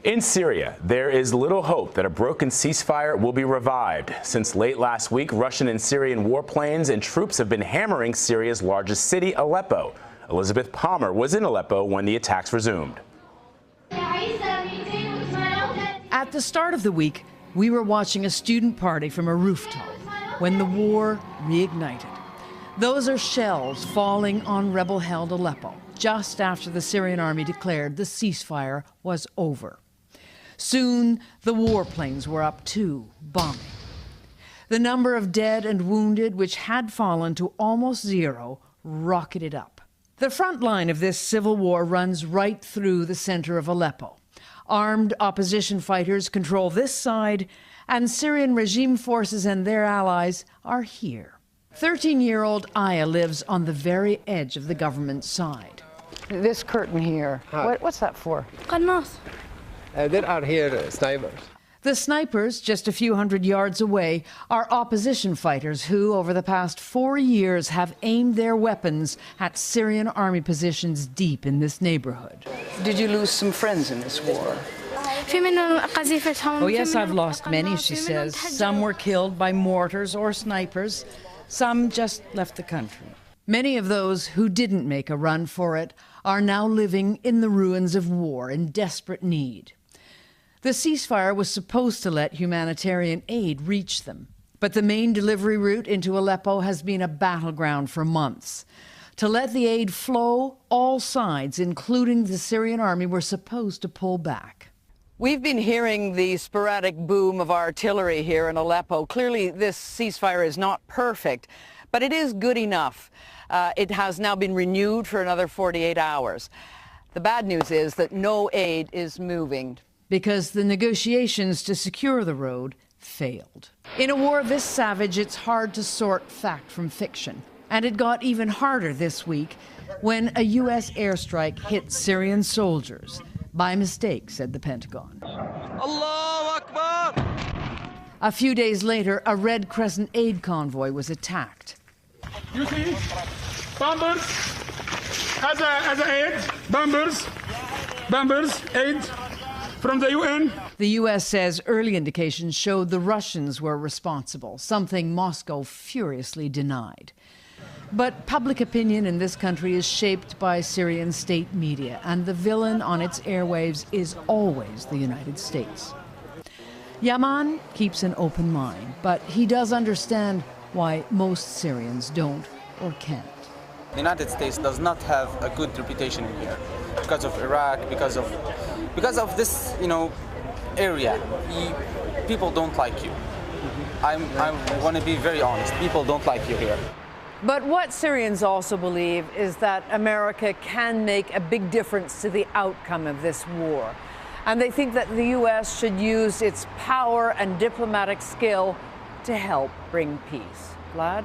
In Syria, there is little hope that a broken ceasefire will be revived. Since late last week, Russian and Syrian warplanes and troops have been hammering Syria's largest city, Aleppo. Elizabeth Palmer was in Aleppo when the attacks resumed. At the start of the week, we were watching a student party from a rooftop when the war reignited. Those are shells falling on rebel-held Aleppo, just after the Syrian army declared the ceasefire was over. Soon, the warplanes were up too, bombing. The number of dead and wounded, which had fallen to almost zero, rocketed up. The front line of this civil war runs right through the center of Aleppo. Armed opposition fighters control this side, and Syrian regime forces and their allies are here. 13-year-old Aya lives on the very edge of the government side. This curtain here, what's that for? There are here snipers. The snipers, just a few hundred yards away, are opposition fighters who, over the past 4 years, have aimed their weapons at Syrian army positions deep in this neighborhood. Did you lose some friends in this war? Oh yes, I've lost many, she says. Some were killed by mortars or snipers. Some just left the country. Many of those who didn't make a run for it are now living in the ruins of war in desperate need. The ceasefire was supposed to let humanitarian aid reach them, but the main delivery route into Aleppo has been a battleground for months. To let the aid flow, all sides, including the Syrian army, were supposed to pull back. We've been hearing the sporadic boom of artillery here in Aleppo. Clearly, this ceasefire is not perfect, but it is good enough. It has now been renewed for another 48 hours. The bad news is that no aid is moving, because the negotiations to secure the road failed. In a war this savage, it's hard to sort fact from fiction. And it got even harder this week when a U.S. airstrike hit Syrian soldiers. By mistake, said the Pentagon. Allahu Akbar! A few days later, a Red Crescent aid convoy was attacked. You see, bombers, as a aid, bombers, aid from the UN. The U.S. says early indications showed the Russians were responsible, something Moscow furiously denied. But public opinion in this country is shaped by Syrian state media, and the villain on its airwaves is always the United States. Yaman keeps an open mind, but he does understand why most Syrians don't or can't. The United States does not have a good reputation here because of Iraq, because of this, area. People don't like you. I want to be very honest. People don't like you here. But what Syrians also believe is that America can make a big difference to the outcome of this war. And they think that the U.S. should use its power and diplomatic skill to help bring peace. Vlad?